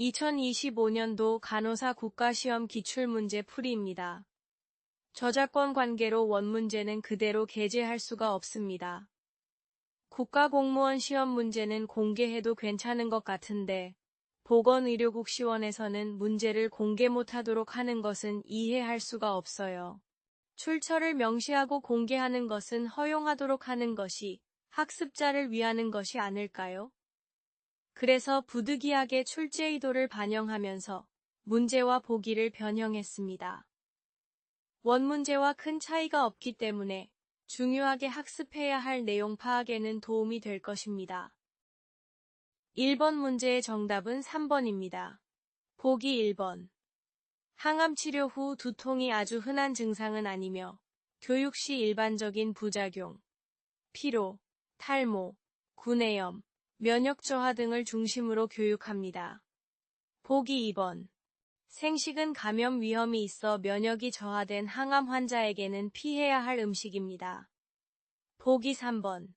2025년도 간호사 국가시험 기출문제 풀이입니다. 저작권 관계로 원문제는 그대로 게재할 수가 없습니다. 국가공무원 시험 문제는 공개해도 괜찮은 것 같은데 보건의료국시원에서는 문제를 공개 못하도록 하는 것은 이해할 수가 없어요. 출처를 명시하고 공개하는 것은 허용하도록 하는 것이 학습자를 위하는 것이 아닐까요? 그래서 부득이하게 출제 의도를 반영하면서 문제와 보기를 변형했습니다. 원문제와 큰 차이가 없기 때문에 중요하게 학습해야 할 내용 파악에는 도움이 될 것입니다. 1번 문제의 정답은 3번입니다. 보기 1번. 항암 치료 후 두통이 아주 흔한 증상은 아니며 교육 시 일반적인 부작용, 피로, 탈모, 구내염, 면역 저하 등을 중심으로 교육합니다. 보기 2번. 생식은 감염 위험이 있어 면역이 저하된 항암 환자에게는 피해야 할 음식입니다. 보기 3번.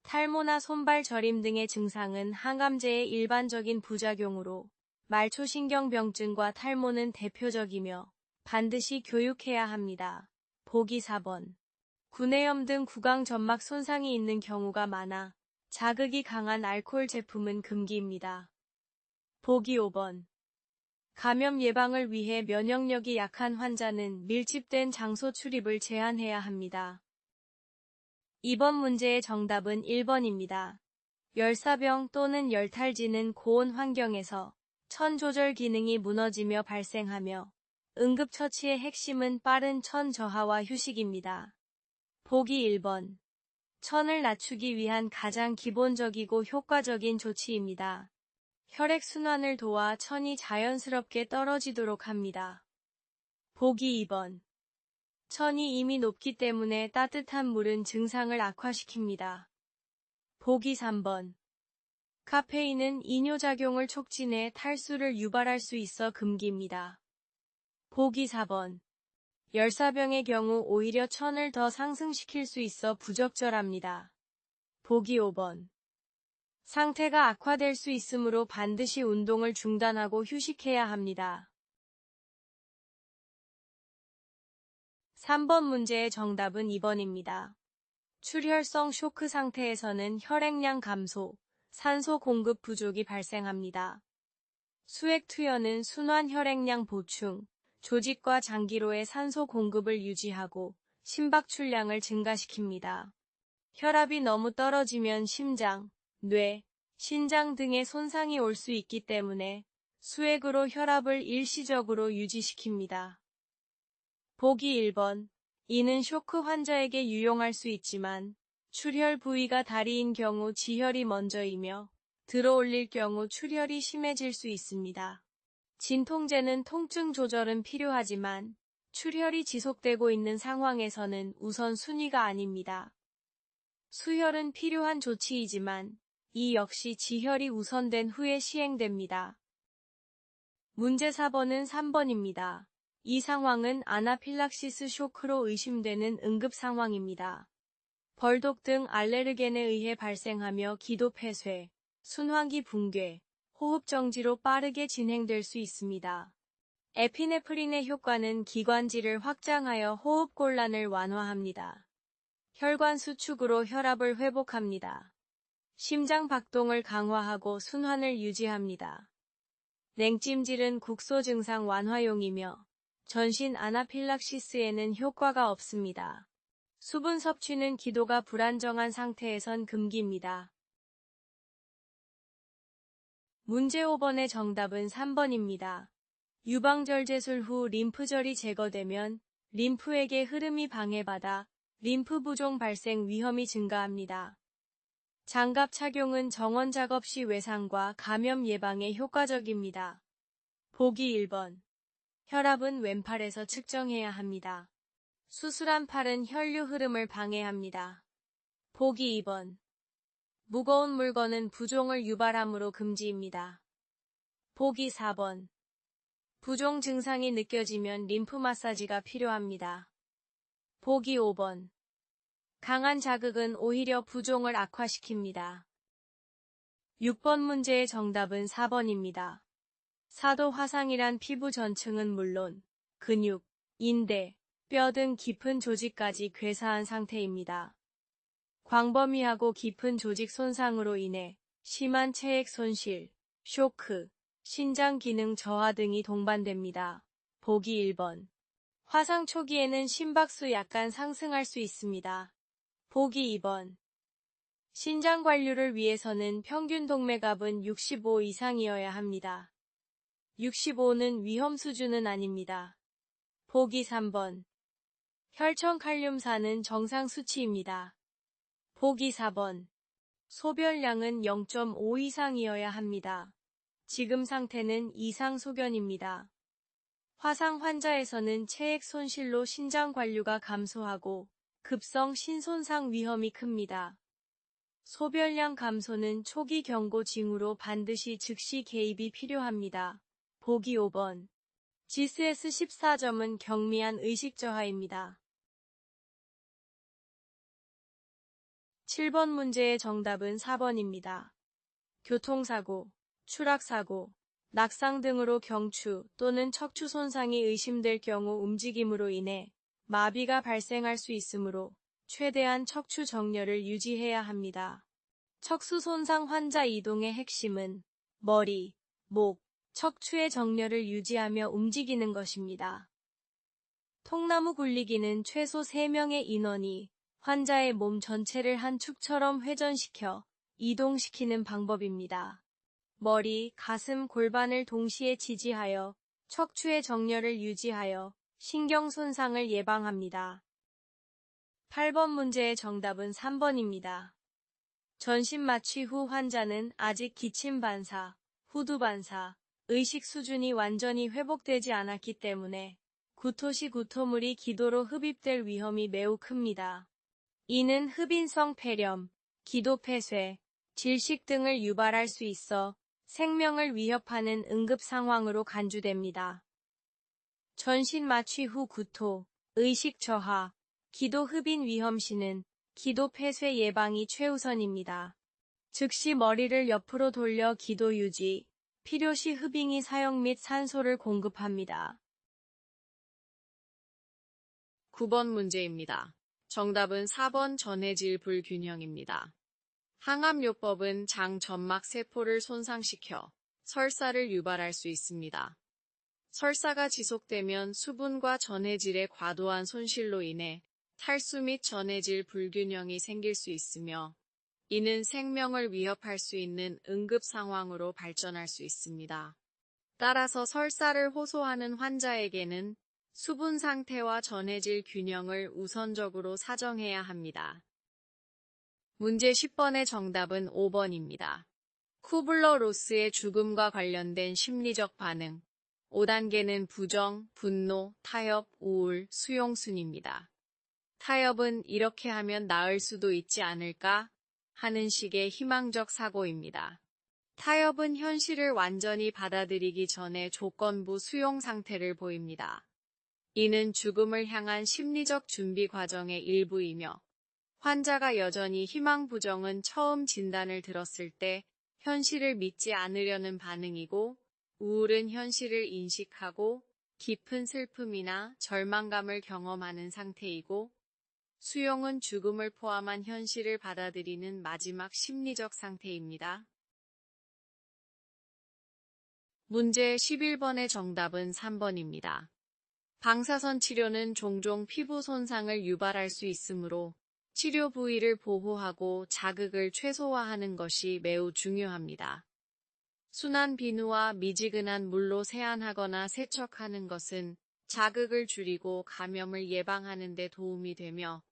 탈모나 손발 저림 등의 증상은 항암제의 일반적인 부작용으로 말초신경병증과 탈모는 대표적이며 반드시 교육해야 합니다. 보기 4번. 구내염 등 구강 점막 손상이 있는 경우가 많아 자극이 강한 알코올 제품은 금기입니다. 보기 5번. 감염 예방을 위해 면역력이 약한 환자는 밀집된 장소 출입을 제한해야 합니다. 이번 문제의 정답은 1번입니다. 열사병 또는 열탈지는 고온 환경에서 천 조절 기능이 무너지며 발생하며 응급처치의 핵심은 빠른 천 저하와 휴식입니다. 보기 1번. 천을 낮추기 위한 가장 기본적이고 효과적인 조치입니다. 혈액순환을 도와 천이 자연스럽게 떨어지도록 합니다. 보기 2번. 천이 이미 높기 때문에 따뜻한 물은 증상을 악화시킵니다. 보기 3번. 카페인은 이뇨작용을 촉진해 탈수를 유발할 수 있어 금기입니다. 보기 4번. 열사병의 경우 오히려 천을 더 상승시킬 수 있어 부적절합니다. 보기 5번. 상태가 악화될 수 있으므로 반드시 운동을 중단하고 휴식해야 합니다. 3번 문제의 정답은 2번입니다. 출혈성 쇼크 상태에서는 혈액량 감소, 산소 공급 부족이 발생합니다. 수액투여는 순환 혈액량 보충, 조직과 장기로의 산소 공급을 유지하고 심박출량을 증가시킵니다. 혈압이 너무 떨어지면 심장, 뇌, 신장 등의 손상이 올 수 있기 때문에 수액으로 혈압을 일시적으로 유지시킵니다. 보기 1번. 이는 쇼크 환자에게 유용할 수 있지만 출혈 부위가 다리인 경우 지혈이 먼저이며 들어올릴 경우 출혈이 심해질 수 있습니다. 진통제는 통증 조절은 필요하지만 출혈이 지속되고 있는 상황에서는 우선 순위가 아닙니다. 수혈은 필요한 조치이지만 이 역시 지혈이 우선된 후에 시행됩니다. 문제 4번은 3번입니다. 이 상황은 아나필락시스 쇼크로 의심되는 응급 상황입니다. 벌독 등 알레르겐에 의해 발생하며 기도 폐쇄, 순환기 붕괴, 호흡 정지로 빠르게 진행될 수 있습니다. 에피네프린의 효과는 기관지를 확장하여 호흡곤란을 완화합니다. 혈관 수축으로 혈압을 회복합니다. 심장 박동을 강화하고 순환을 유지합니다. 냉찜질은 국소 증상 완화용이며 전신 아나필락시스에는 효과가 없습니다. 수분 섭취는 기도가 불안정한 상태에선 금기입니다. 문제 5번의 정답은 3번입니다. 유방절제술 후 림프절이 제거되면 림프액의 흐름이 방해받아 림프 부종 발생 위험이 증가합니다. 장갑 착용은 정원 작업 시 외상과 감염 예방에 효과적입니다. 보기 1번. 혈압은 왼팔에서 측정해야 합니다. 수술한 팔은 혈류 흐름을 방해합니다. 보기 2번. 무거운 물건은 부종을 유발하므로 금지입니다. 보기 4번. 부종 증상이 느껴지면 림프 마사지가 필요합니다. 보기 5번. 강한 자극은 오히려 부종을 악화시킵니다. 6번 문제의 정답은 4번입니다. 사도 화상이란 피부 전층은 물론 근육, 인대, 뼈 등 깊은 조직까지 괴사한 상태입니다. 광범위하고 깊은 조직 손상으로 인해 심한 체액 손실, 쇼크, 신장 기능 저하 등이 동반됩니다. 보기 1번. 화상 초기에는 심박수 약간 상승할 수 있습니다. 보기 2번. 신장 관리를 위해서는 평균 동맥압은 65 이상이어야 합니다. 65는 위험 수준은 아닙니다. 보기 3번. 혈청 칼륨사는 정상 수치입니다. 보기 4번. 소변량은 0.5 이상이어야 합니다. 지금 상태는 이상 소견입니다. 화상 환자에서는 체액 손실로 신장 관류가 감소하고 급성 신손상 위험이 큽니다. 소변량 감소는 초기 경고 징후로 반드시 즉시 개입이 필요합니다. 보기 5번. GSS 14점은 경미한 의식 저하입니다. 7번 문제의 정답은 4번입니다. 교통사고, 추락사고, 낙상 등으로 경추 또는 척추 손상이 의심될 경우 움직임으로 인해 마비가 발생할 수 있으므로 최대한 척추 정렬을 유지해야 합니다. 척수 손상 환자 이동의 핵심은 머리, 목, 척추의 정렬을 유지하며 움직이는 것입니다. 통나무 굴리기는 최소 3명의 인원이 환자의 몸 전체를 한 축처럼 회전시켜 이동시키는 방법입니다. 머리, 가슴, 골반을 동시에 지지하여 척추의 정렬을 유지하여 신경 손상을 예방합니다. 8번 문제의 정답은 3번입니다. 전신 마취 후 환자는 아직 기침 반사, 후두 반사, 의식 수준이 완전히 회복되지 않았기 때문에 구토시 구토물이 기도로 흡입될 위험이 매우 큽니다. 이는 흡인성 폐렴, 기도 폐쇄, 질식 등을 유발할 수 있어 생명을 위협하는 응급 상황으로 간주됩니다. 전신 마취 후 구토, 의식 저하, 기도 흡인 위험 시는 기도 폐쇄 예방이 최우선입니다. 즉시 머리를 옆으로 돌려 기도 유지, 필요시 흡인기 사용 및 산소를 공급합니다. 9번 문제입니다. 정답은 4번 전해질 불균형입니다. 항암요법은 장 점막 세포를 손상시켜 설사를 유발할 수 있습니다. 설사가 지속되면 수분과 전해질의 과도한 손실로 인해 탈수 및 전해질 불균형이 생길 수 있으며 이는 생명을 위협할 수 있는 응급 상황으로 발전할 수 있습니다. 따라서 설사를 호소하는 환자에게는 수분 상태와 전해질 균형을 우선적으로 사정해야 합니다. 문제 10번의 정답은 5번입니다. 쿠블러-로스의 죽음과 관련된 심리적 반응. 5단계는 부정, 분노, 타협, 우울, 수용순입니다. 타협은 이렇게 하면 나을 수도 있지 않을까 하는 식의 희망적 사고입니다. 타협은 현실을 완전히 받아들이기 전에 조건부 수용 상태를 보입니다. 이는 죽음을 향한 심리적 준비 과정의 일부이며 환자가 여전히 희망 부정은 처음 진단을 들었을 때 현실을 믿지 않으려는 반응이고 우울은 현실을 인식하고 깊은 슬픔이나 절망감을 경험하는 상태이고 수용은 죽음을 포함한 현실을 받아들이는 마지막 심리적 상태입니다. 문제 11번의 정답은 3번입니다. 방사선 치료는 종종 피부 손상을 유발할 수 있으므로 치료 부위를 보호하고 자극을 최소화하는 것이 매우 중요합니다. 순한 비누와 미지근한 물로 세안하거나 세척하는 것은 자극을 줄이고 감염을 예방하는 데 도움이 되며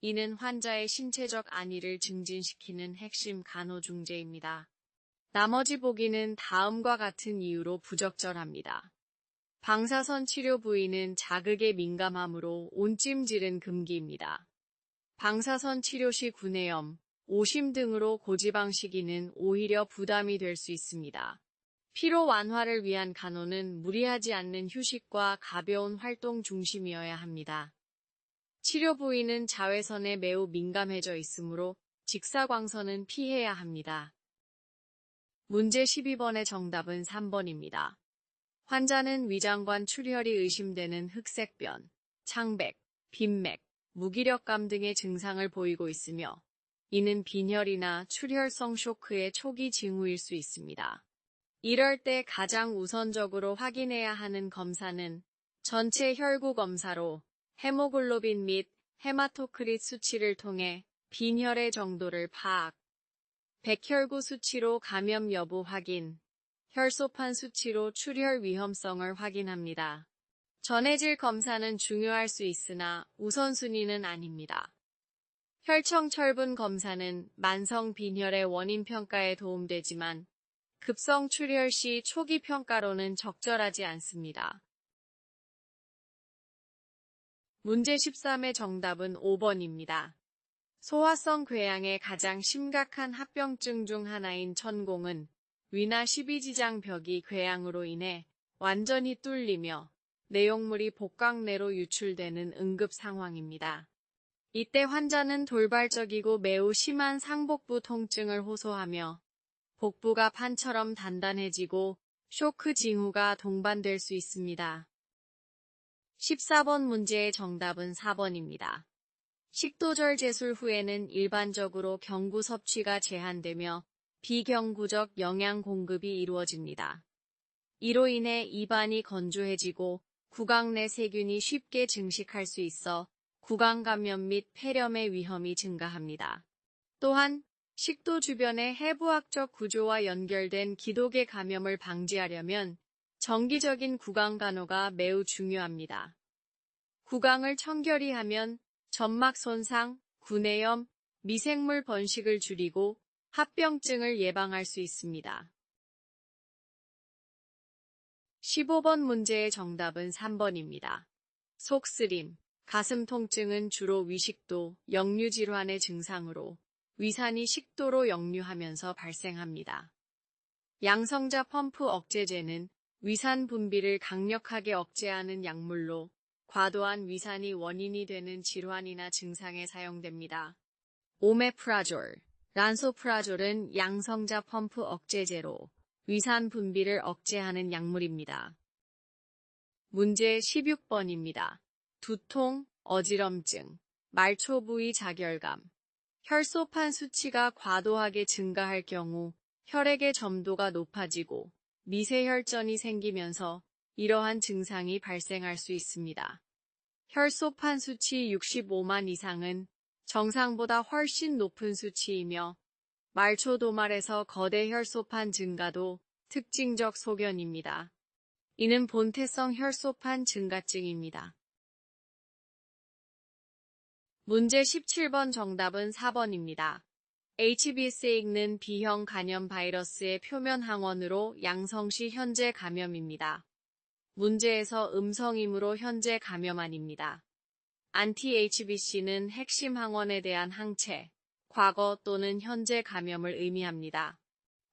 이는 환자의 신체적 안위를 증진시키는 핵심 간호중재입니다. 나머지 보기는 다음과 같은 이유로 부적절합니다. 방사선 치료 부위는 자극에 민감하므로 온찜질은 금기입니다. 방사선 치료 시 구내염, 오심 등으로 고지방식이는 오히려 부담이 될 수 있습니다. 피로 완화를 위한 간호는 무리하지 않는 휴식과 가벼운 활동 중심이어야 합니다. 치료 부위는 자외선에 매우 민감해져 있으므로 직사광선은 피해야 합니다. 문제 12번의 정답은 3번입니다. 환자는 위장관 출혈이 의심되는 흑색변, 창백, 빈맥, 무기력감 등의 증상을 보이고 있으며 이는 빈혈이나 출혈성 쇼크의 초기 징후일 수 있습니다. 이럴 때 가장 우선적으로 확인해야 하는 검사는 전체 혈구 검사로 헤모글로빈 및 헤마토크릿 수치를 통해 빈혈의 정도를 파악, 백혈구 수치로 감염 여부 확인, 혈소판 수치로 출혈 위험성을 확인합니다. 전해질 검사는 중요할 수 있으나 우선순위는 아닙니다. 혈청철분 검사는 만성 빈혈의 원인 평가에 도움되지만 급성 출혈 시 초기 평가로는 적절하지 않습니다. 문제 13의 정답은 5번입니다. 소화성 궤양의 가장 심각한 합병증 중 하나인 천공은 위나 12지장벽이 궤양으로 인해 완전히 뚫리며 내용물이 복강 내로 유출되는 응급 상황입니다. 이때 환자는 돌발적이고 매우 심한 상복부 통증을 호소하며 복부가 판처럼 단단해지고 쇼크 징후가 동반될 수 있습니다. 14번 문제의 정답은 4번입니다. 식도절 제술 후에는 일반적으로 경구 섭취가 제한되며 비경구적 영양 공급이 이루어집니다. 이로 인해 입안이 건조해지고 구강 내 세균이 쉽게 증식할 수 있어 구강 감염 및 폐렴의 위험이 증가합니다. 또한 식도 주변의 해부학적 구조와 연결된 기독의 감염을 방지하려면 정기적인 구강 간호가 매우 중요합니다. 구강을 청결히 하면 점막 손상, 구내염, 미생물 번식을 줄이고 합병증을 예방할 수 있습니다. 15번 문제의 정답은 3번입니다. 속쓰림, 가슴 통증은 주로 위식도, 역류질환의 증상으로 위산이 식도로 역류하면서 발생합니다. 양성자 펌프 억제제는 위산 분비를 강력하게 억제하는 약물로 과도한 위산이 원인이 되는 질환이나 증상에 사용됩니다. 오메프라졸, 란소프라졸은 양성자 펌프 억제제로 위산 분비를 억제하는 약물입니다. 문제 16번입니다. 두통, 어지럼증, 말초 부위 자결감, 혈소판 수치가 과도하게 증가할 경우 혈액의 점도가 높아지고 미세혈전이 생기면서 이러한 증상이 발생할 수 있습니다. 혈소판 수치 65만 이상은 정상보다 훨씬 높은 수치이며 말초 도말에서 거대 혈소판 증가도 특징적 소견입니다. 이는 본태성 혈소판 증가증입니다. 문제 17번 정답은 4번입니다. HBsAg는 B형 간염 바이러스의 표면 항원으로 양성시 현재 감염입니다. 문제에서 음성이므로 현재 감염 아닙니다. 안티-HBC는 핵심 항원에 대한 항체, 과거 또는 현재 감염을 의미합니다.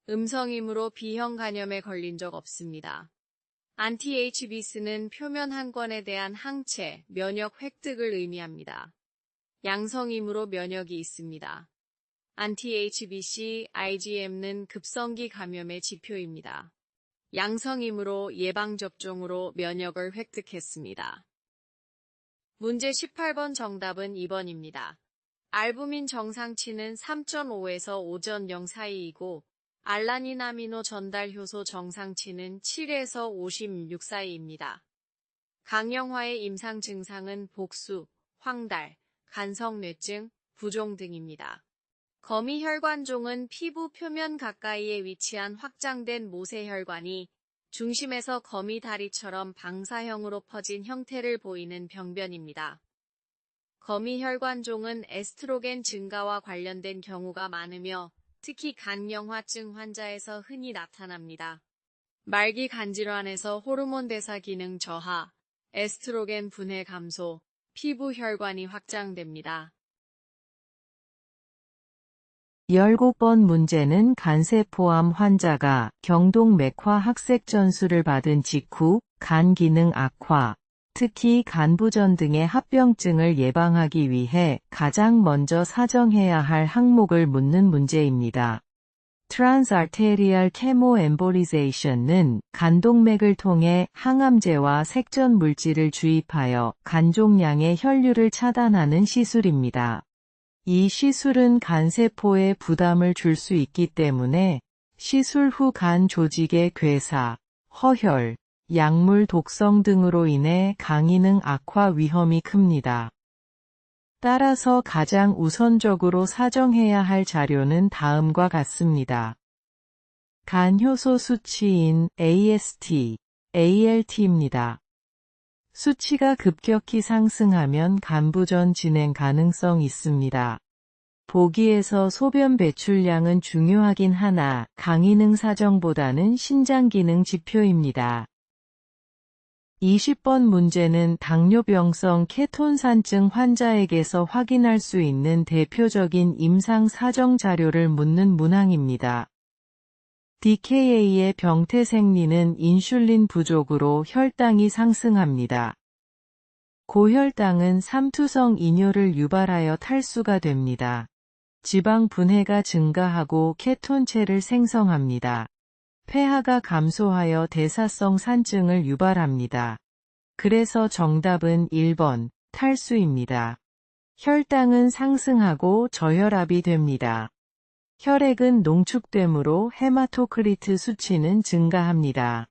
음성이므로 B형 간염에 걸린 적 없습니다. 안티-HBC는 표면 항원에 대한 항체, 면역 획득을 의미합니다. 양성이므로 면역이 있습니다. 안티-HBC, IgM는 급성기 감염의 지표입니다. 양성이므로 예방접종으로 면역을 획득했습니다. 문제 18번 정답은 2번입니다. 알부민 정상치는 3.5에서 5.0 사이이고 알라닌 아미노 전달 효소 정상치는 7에서 56 사이입니다. 강령화의 임상 증상은 복수, 황달, 간성뇌증, 부종 등입니다. 거미혈관종은 피부 표면 가까이에 위치한 확장된 모세혈관이 중심에서 거미 다리처럼 방사형으로 퍼진 형태를 보이는 병변입니다. 거미혈관종은 에스트로겐 증가와 관련된 경우가 많으며 특히 간경화증 환자에서 흔히 나타납니다. 말기 간질환에서 호르몬 대사 기능 저하, 에스트로겐 분해 감소, 피부 혈관이 확장됩니다. 17번 문제는 간세포암 환자가 경동맥화 학색 전수를 받은 직후 간 기능 악화, 특히 간부전 등의 합병증을 예방하기 위해 가장 먼저 사정해야 할 항목을 묻는 문제입니다. Transarterial chemoembolization은 간동맥을 통해 항암제와 색전 물질을 주입하여 간종양의 혈류를 차단하는 시술입니다. 이 시술은 간세포에 부담을 줄 수 있기 때문에 시술 후 간 조직의 괴사, 허혈, 약물 독성 등으로 인해 간기능 악화 위험이 큽니다. 따라서 가장 우선적으로 사정해야 할 자료는 다음과 같습니다. 간효소 수치인 AST, ALT입니다. 수치가 급격히 상승하면 간부전 진행 가능성 있습니다. 보기에서 소변 배출량은 중요하긴 하나 간기능 사정보다는 신장기능 지표입니다. 20번 문제는 당뇨병성 케톤산증 환자에게서 확인할 수 있는 대표적인 임상 사정 자료를 묻는 문항입니다. DKA의 병태생리는 인슐린 부족으로 혈당이 상승합니다. 고혈당은 삼투성 이뇨를 유발하여 탈수가 됩니다. 지방 분해가 증가하고 케톤체를 생성합니다. 폐하가 감소하여 대사성 산증을 유발합니다. 그래서 정답은 1번, 탈수입니다. 혈당은 상승하고 저혈압이 됩니다. 혈액은 농축되므로 헤마토크리트 수치는 증가합니다.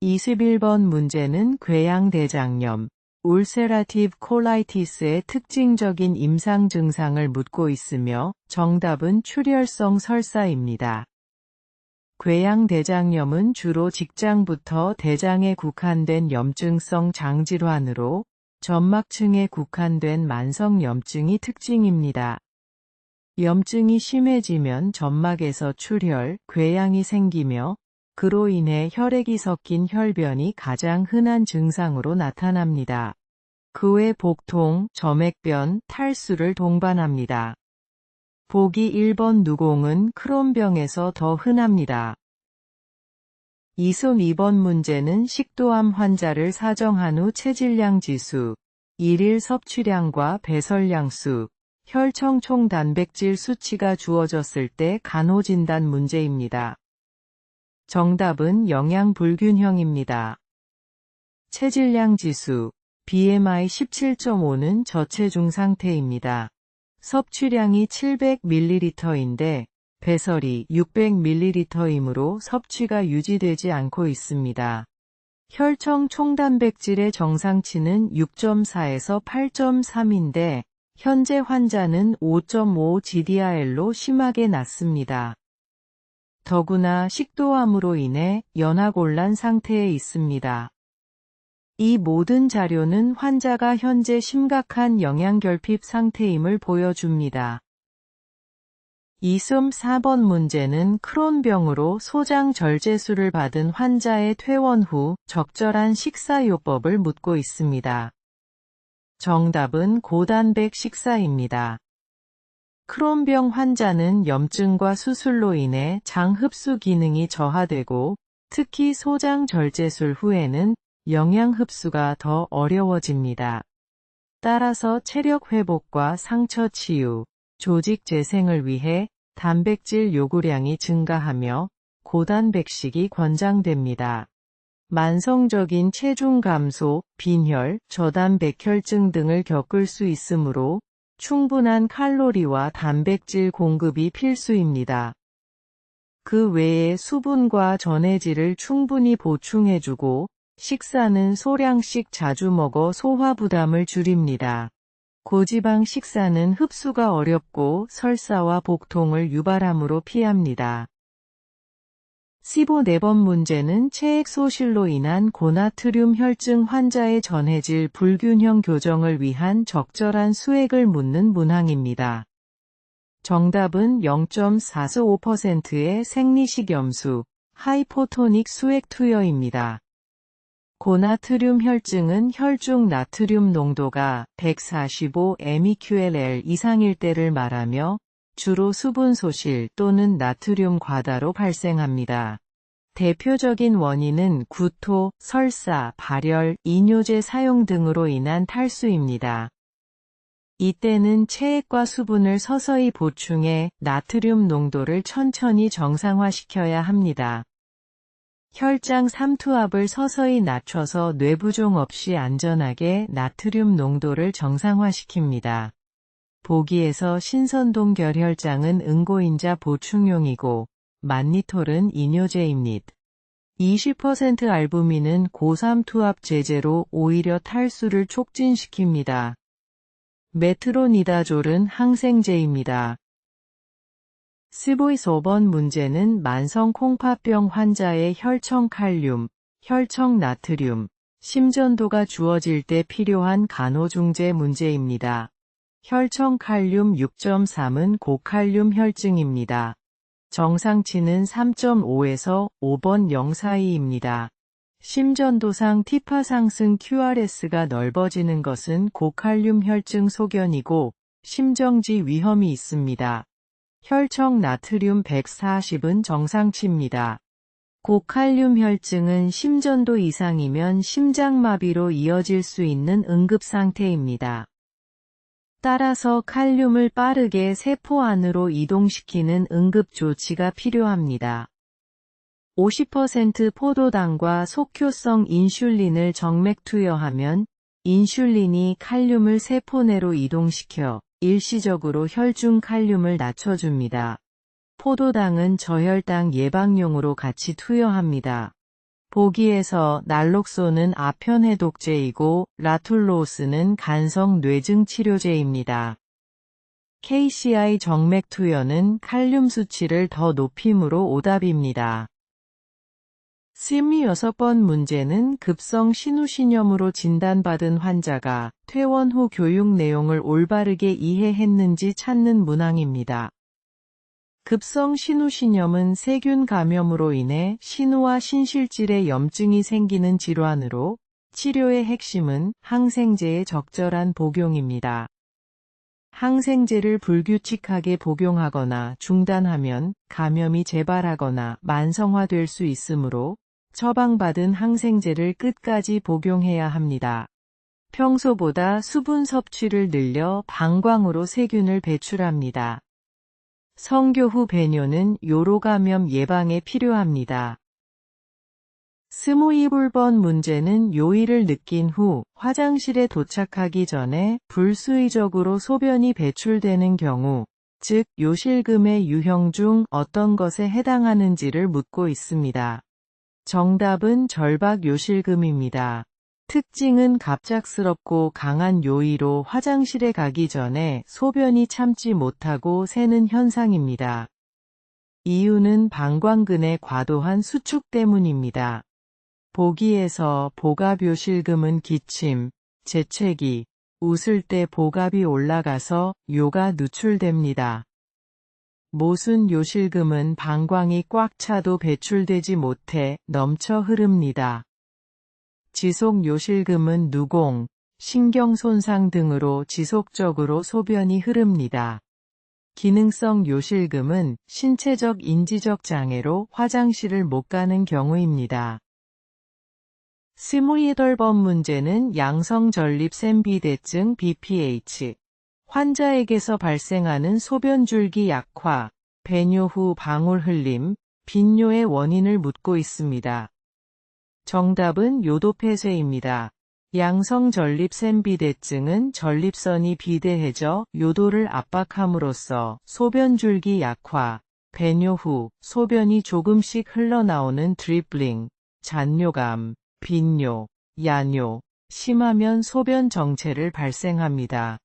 21번 문제는 궤양대장염, 울세라티브 콜라이티스의 특징적인 임상 증상을 묻고 있으며 정답은 출혈성 설사입니다. 궤양대장염은 주로 직장부터 대장에 국한된 염증성 장질환으로 점막층에 국한된 만성염증이 특징입니다. 염증이 심해지면 점막에서 출혈, 궤양이 생기며 그로 인해 혈액이 섞인 혈변이 가장 흔한 증상으로 나타납니다. 그 외 복통, 점액변, 탈수를 동반합니다. 보기 1번 누공은 크론병에서 더 흔합니다. 22번 문제는 식도암 환자를 사정한 후 체질량 지수, 일일 섭취량과 배설량수, 혈청 총 단백질 수치가 주어졌을 때 간호진단 문제입니다. 정답은 영양 불균형입니다. 체질량 지수, BMI 17.5는 저체중 상태입니다. 섭취량이 700ml인데 배설이 600ml이므로 섭취가 유지되지 않고 있습니다. 혈청 총단백질의 정상치는 6.4에서 8.3인데 현재 환자는 5.5 GDR로 심하게 낮습니다. 더구나 식도암으로 인해 연하곤란 상태에 있습니다. 이 모든 자료는 환자가 현재 심각한 영양결핍 상태임을 보여줍니다. 24번 문제는 크론병으로 소장절제술을 받은 환자의 퇴원 후 적절한 식사요법을 묻고 있습니다. 정답은 고단백 식사입니다. 크론병 환자는 염증과 수술로 인해 장 흡수 기능이 저하되고 특히 소장절제술 후에는 영양 흡수가 더 어려워집니다. 따라서 체력 회복과 상처 치유, 조직 재생을 위해 단백질 요구량이 증가하며 고단백식이 권장됩니다. 만성적인 체중 감소, 빈혈, 저단백혈증 등을 겪을 수 있으므로 충분한 칼로리와 단백질 공급이 필수입니다. 그 외에 수분과 전해질을 충분히 보충해주고 식사는 소량씩 자주 먹어 소화 부담을 줄입니다. 고지방 식사는 흡수가 어렵고 설사와 복통을 유발하므로 피합니다. 15번 문제는 체액 소실로 인한 고나트륨 혈증 환자의 전해질 불균형 교정을 위한 적절한 수액을 묻는 문항입니다. 정답은 0.445%의 생리식염수, 하이포토닉 수액 투여입니다. 고나트륨 혈증은 혈중 나트륨 농도가 145 mEqL 이상일 때를 말하며 주로 수분 소실 또는 나트륨 과다로 발생합니다. 대표적인 원인은 구토, 설사, 발열, 이뇨제 사용 등으로 인한 탈수입니다. 이때는 체액과 수분을 서서히 보충해 나트륨 농도를 천천히 정상화시켜야 합니다. 혈장 삼투압을 서서히 낮춰서 뇌부종 없이 안전하게 나트륨 농도를 정상화시킵니다. 보기에서 신선동 결혈장은 응고인자 보충용이고 만니톨은 이뇨제입니다. 20% 알부민은 고삼투압 제제로 오히려 탈수를 촉진시킵니다. 메트로니다졸은 항생제입니다. 15번 문제는 만성 콩팥병 환자의 혈청 칼륨, 혈청 나트륨, 심전도가 주어질 때 필요한 간호중재 문제입니다. 혈청 칼륨 6.3은 고칼륨 혈증입니다. 정상치는 3.5에서 5번 0 사이입니다. 심전도상 티파 상승 QRS가 넓어지는 것은 고칼륨 혈증 소견이고 심정지 위험이 있습니다. 혈청 나트륨 140은 정상치입니다. 고칼륨 혈증은 심전도 이상이면 심장마비로 이어질 수 있는 응급 상태입니다. 따라서 칼륨을 빠르게 세포 안으로 이동시키는 응급 조치가 필요합니다. 50% 포도당과 속효성 인슐린을 정맥 투여하면 인슐린이 칼륨을 세포 내로 이동시켜 일시적으로 혈중 칼륨을 낮춰줍니다. 포도당은 저혈당 예방용으로 같이 투여합니다. 보기에서 날록소는 아편해독제이고 라툴로스는 간성 뇌증 치료제입니다. KCI 정맥 투여는 칼륨 수치를 더 높임으로 오답입니다. 26번 문제는 급성 신우신염으로 진단받은 환자가 퇴원 후 교육 내용을 올바르게 이해했는지 찾는 문항입니다. 급성 신우신염은 세균 감염으로 인해 신우와 신실질에 염증이 생기는 질환으로 치료의 핵심은 항생제의 적절한 복용입니다. 항생제를 불규칙하게 복용하거나 중단하면 감염이 재발하거나 만성화될 수 있으므로 처방받은 항생제를 끝까지 복용해야 합니다. 평소보다 수분 섭취를 늘려 방광으로 세균을 배출합니다. 성교 후 배뇨는 요로 감염 예방에 필요합니다. 27번 문제는 요일을 느낀 후 화장실에 도착하기 전에 불수의적으로 소변이 배출되는 경우, 즉 요실금의 유형 중 어떤 것에 해당하는지를 묻고 있습니다. 정답은 절박 요실금입니다. 특징은 갑작스럽고 강한 요의로 화장실에 가기 전에 소변이 참지 못하고 새는 현상입니다. 이유는 방광근의 과도한 수축 때문입니다. 보기에서 복압요실금은 기침, 재채기, 웃을 때 복압이 올라가서 요가 누출됩니다. 모순 요실금은 방광이 꽉 차도 배출되지 못해 넘쳐 흐릅니다. 지속 요실금은 누공, 신경 손상 등으로 지속적으로 소변이 흐릅니다. 기능성 요실금은 신체적 인지적 장애로 화장실을 못 가는 경우입니다. 28번 문제는 양성전립腺비대증 BPH 환자에게서 발생하는 소변줄기 약화, 배뇨 후 방울 흘림, 빈뇨의 원인을 묻고 있습니다. 정답은 요도폐쇄입니다. 양성전립腺비대증은 전립선이 비대해져 요도를 압박함으로써 소변줄기 약화, 배뇨 후 소변이 조금씩 흘러나오는 드리블링, 잔뇨감, 빈뇨, 야뇨, 심하면 소변 정체를 발생합니다.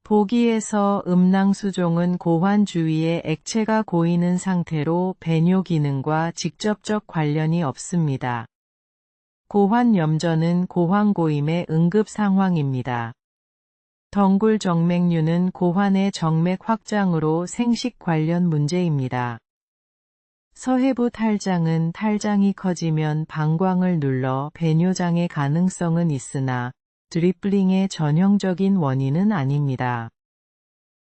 보기에서 음낭수종은 고환 주위에 액체가 고이는 상태로 배뇨 기능과 직접적 관련이 없습니다. 고환염전은 고환고임의 응급 상황입니다. 덩굴정맥류는 고환의 정맥 확장으로 생식 관련 문제입니다. 서해부 탈장은 탈장이 커지면 방광을 눌러 배뇨장애 가능성은 있으나 드리블링의 전형적인 원인은 아닙니다.